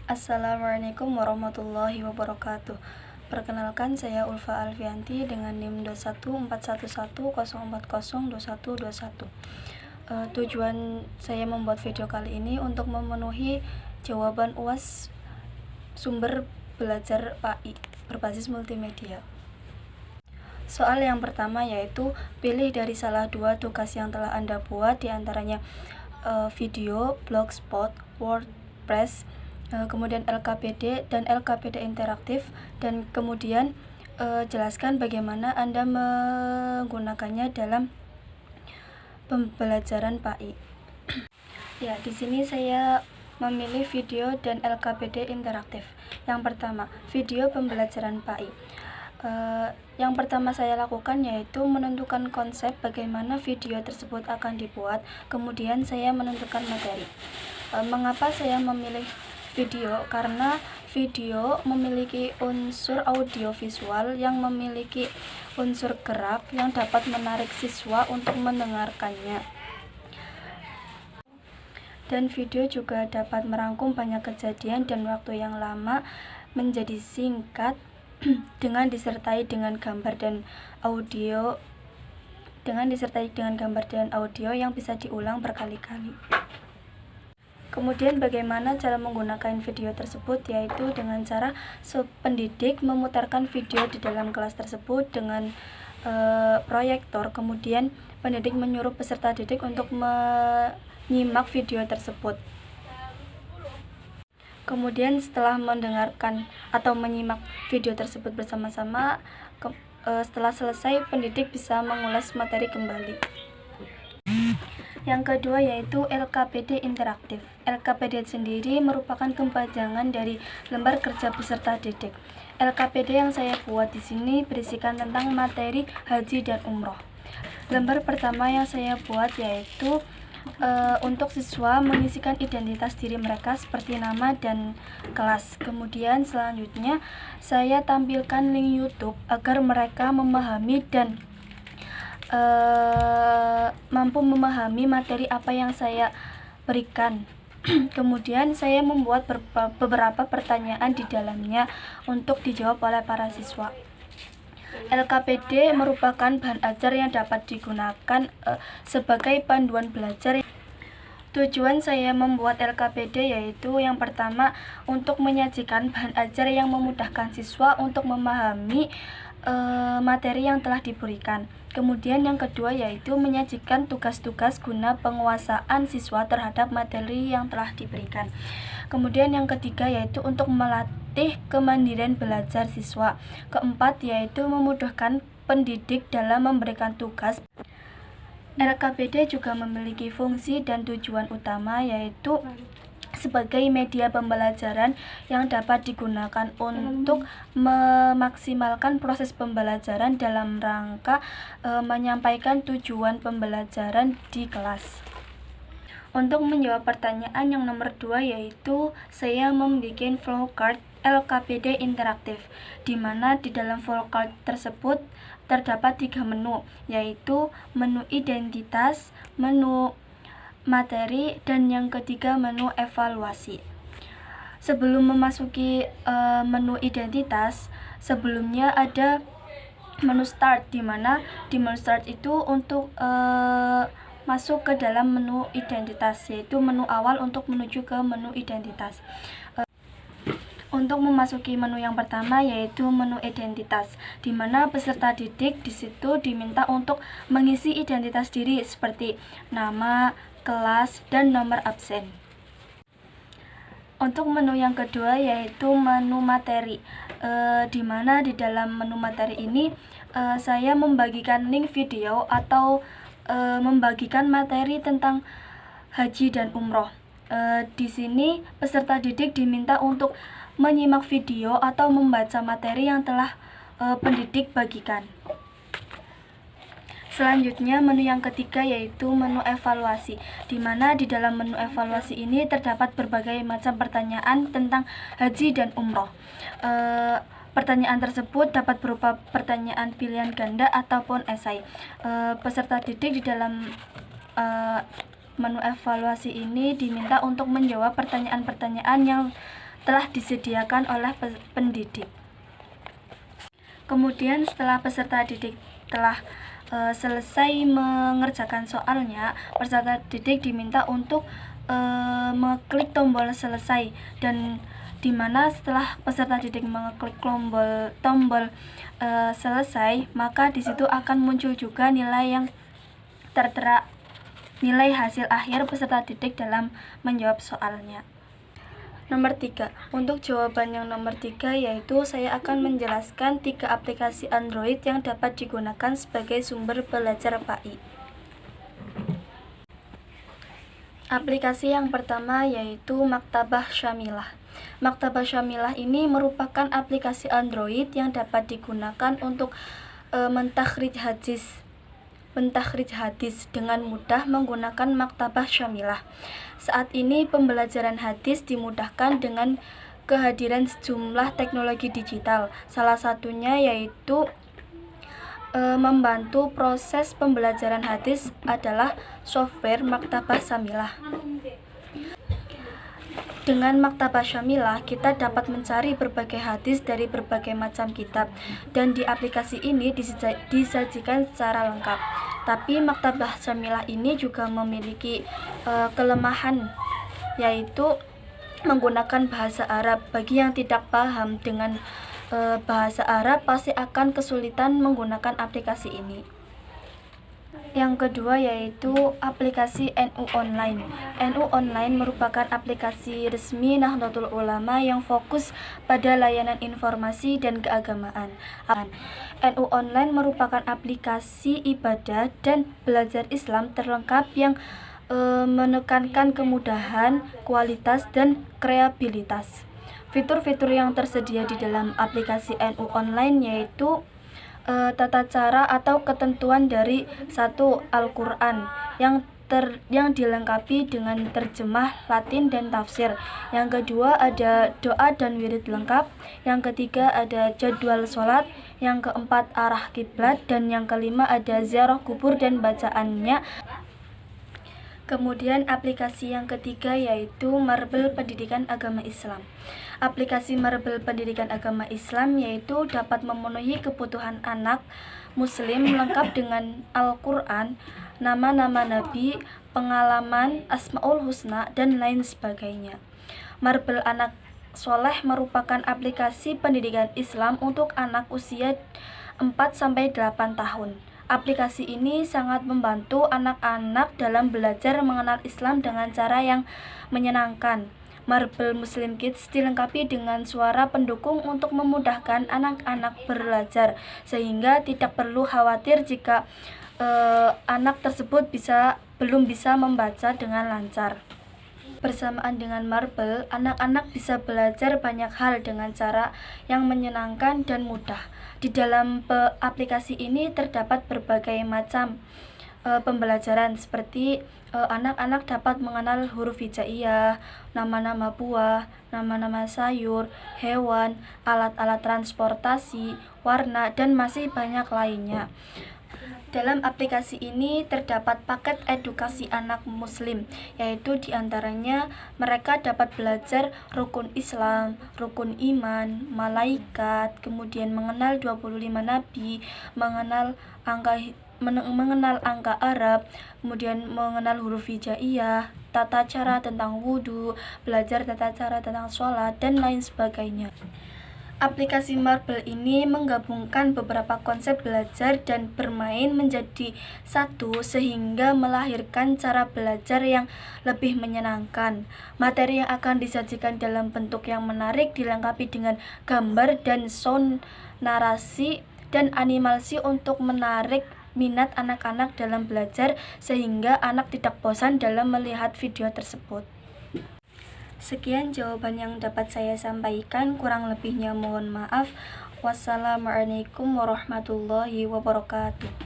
Assalamualaikum warahmatullahi wabarakatuh. Perkenalkan, saya Ulfa Alfianti dengan NIM 2141104002121. Tujuan saya membuat video kali ini untuk memenuhi jawaban UAS sumber belajar PAI berbasis multimedia. Soal yang pertama yaitu pilih dari salah dua tugas yang telah Anda buat, diantaranya video, blogspot, WordPress, kemudian LKPD dan LKPD interaktif, dan kemudian jelaskan bagaimana Anda menggunakannya dalam pembelajaran PAI. Ya, di sini saya memilih video dan LKPD interaktif. Yang pertama, video pembelajaran PAI. Yang pertama saya lakukan yaitu menentukan konsep bagaimana video tersebut akan dibuat, kemudian saya menentukan materi. Mengapa saya memilih video? Karena video memiliki unsur audiovisual yang memiliki unsur gerak yang dapat menarik siswa untuk mendengarkannya. Dan video juga dapat merangkum banyak kejadian dan waktu yang lama menjadi singkat dengan disertai dengan gambar dan audio yang bisa diulang berkali-kali. Kemudian bagaimana cara menggunakan video tersebut, yaitu dengan cara pendidik memutarkan video di dalam kelas tersebut dengan proyektor, kemudian pendidik menyuruh peserta didik untuk menyimak video tersebut. Kemudian setelah mendengarkan atau menyimak video tersebut bersama-sama, setelah selesai pendidik bisa mengulas materi kembali. Yang kedua yaitu LKPD interaktif. LKPD sendiri merupakan kepanjangan dari lembar kerja peserta didik. LKPD yang saya buat di sini berisikan tentang materi haji dan umroh. Lembar pertama yang saya buat yaitu untuk siswa mengisikan identitas diri mereka seperti nama dan kelas. Kemudian selanjutnya saya tampilkan link YouTube agar mereka memahami dan mampu memahami materi apa yang saya berikan. Kemudian saya membuat beberapa pertanyaan di dalamnya untuk dijawab oleh para siswa. LKPD merupakan bahan ajar yang dapat digunakan sebagai panduan belajar. Tujuan saya membuat LKPD yaitu yang pertama untuk menyajikan bahan ajar yang memudahkan siswa untuk memahami materi yang telah diberikan. Kemudian yang kedua yaitu menyajikan tugas-tugas guna penguasaan siswa terhadap materi yang telah diberikan. Kemudian yang ketiga yaitu untuk melatih kemandirian belajar siswa. Keempat yaitu memudahkan pendidik dalam memberikan tugas. LKPD juga memiliki fungsi dan tujuan utama yaitu sebagai media pembelajaran yang dapat digunakan untuk memaksimalkan proses pembelajaran dalam rangka menyampaikan tujuan pembelajaran di kelas. Untuk menjawab pertanyaan yang nomor 2 yaitu saya membuat flowchart LKPD interaktif, di mana di dalam flowchart tersebut terdapat 3 menu, yaitu menu identitas, menu materi, dan yang ketiga menu evaluasi. Sebelum memasuki menu identitas, sebelumnya ada menu start, di mana di menu start itu untuk masuk ke dalam menu identitas, yaitu menu awal untuk menuju ke menu identitas. Untuk memasuki menu yang pertama yaitu menu identitas, di mana peserta didik di situ diminta untuk mengisi identitas diri seperti nama, kelas, dan nomor absen. Untuk menu yang kedua yaitu menu materi, di mana di dalam menu materi ini saya membagikan link video atau membagikan materi tentang haji dan umroh. Di sini peserta didik diminta untuk menyimak video atau membaca materi yang telah pendidik bagikan. Selanjutnya menu yang ketiga yaitu menu evaluasi, di mana di dalam menu evaluasi ini terdapat berbagai macam pertanyaan tentang haji dan umroh. Pertanyaan tersebut dapat berupa pertanyaan pilihan ganda ataupun esai. Peserta didik di dalam menu evaluasi ini diminta untuk menjawab pertanyaan-pertanyaan yang telah disediakan oleh pendidik. Kemudian setelah peserta didik telah selesai mengerjakan soalnya, peserta didik diminta untuk mengklik tombol selesai, dan dimana setelah peserta didik mengklik tombol selesai, maka di situ akan muncul juga nilai yang tertera, nilai hasil akhir peserta didik dalam menjawab soalnya. Nomor 3, untuk jawaban yang nomor 3 yaitu saya akan menjelaskan 3 aplikasi Android yang dapat digunakan sebagai sumber belajar PAI. Aplikasi yang pertama yaitu Maktabah Syamilah. Maktabah Syamilah ini merupakan aplikasi Android yang dapat digunakan untuk mentakhrij hadis dengan mudah menggunakan Maktabah Syamilah. Saat ini pembelajaran hadis dimudahkan dengan kehadiran sejumlah teknologi digital. Salah satunya yaitu membantu proses pembelajaran hadis adalah software Maktabah Syamilah. Dengan Maktabah Syamilah, kita dapat mencari berbagai hadis dari berbagai macam kitab, dan di aplikasi ini disajikan secara lengkap. Tapi Maktabah Syamilah ini juga memiliki kelemahan, yaitu menggunakan bahasa Arab. Bagi yang tidak paham dengan bahasa Arab, pasti akan kesulitan menggunakan aplikasi ini. Yang kedua yaitu aplikasi NU Online. NU Online merupakan aplikasi resmi Nahdlatul Ulama yang fokus pada layanan informasi dan keagamaan. NU Online merupakan aplikasi ibadah dan belajar Islam terlengkap yang menekankan kemudahan, kualitas, dan kreativitas. Fitur-fitur yang tersedia di dalam aplikasi NU Online yaitu tata cara atau ketentuan dari satu Al-Quran yang dilengkapi dengan terjemah Latin dan tafsir. Yang kedua ada doa dan wirid lengkap. Yang ketiga ada jadwal sholat. Yang keempat arah kiblat, dan yang kelima ada ziarah kubur dan bacaannya. Kemudian aplikasi yang ketiga yaitu Marbel Pendidikan Agama Islam. Aplikasi Marbel Pendidikan Agama Islam yaitu dapat memenuhi kebutuhan anak muslim lengkap dengan Al-Quran, nama-nama nabi, pengalaman, Asmaul Husna, dan lain sebagainya. Marbel Anak Soleh merupakan aplikasi pendidikan Islam untuk anak usia 4-8 tahun. Aplikasi ini sangat membantu anak-anak dalam belajar mengenal Islam dengan cara yang menyenangkan. Marbel Muslim Kids dilengkapi dengan suara pendukung untuk memudahkan anak-anak belajar, sehingga tidak perlu khawatir jika anak tersebut belum bisa membaca dengan lancar. Bersamaan dengan Marbel, anak-anak bisa belajar banyak hal dengan cara yang menyenangkan dan mudah. Di dalam aplikasi ini terdapat berbagai macam pembelajaran, seperti anak-anak dapat mengenal huruf hijaiyah, nama-nama buah, nama-nama sayur, hewan, alat-alat transportasi, warna, dan masih banyak lainnya. Dalam aplikasi ini terdapat paket edukasi anak muslim, yaitu diantaranya mereka dapat belajar rukun Islam, rukun iman, malaikat, kemudian mengenal 25 nabi, mengenal angka Arab, kemudian mengenal huruf hijaiyah, tata cara tentang wudhu, belajar tata cara tentang sholat, dan lain sebagainya. Aplikasi Marbel ini menggabungkan beberapa konsep belajar dan bermain menjadi satu, sehingga melahirkan cara belajar yang lebih menyenangkan. Materi yang akan disajikan dalam bentuk yang menarik dilengkapi dengan gambar dan sound, narasi, dan animasi untuk menarik minat anak-anak dalam belajar, sehingga anak tidak bosan dalam melihat video tersebut. Sekian jawaban yang dapat saya sampaikan, kurang lebihnya mohon maaf. Wassalamualaikum warahmatullahi wabarakatuh.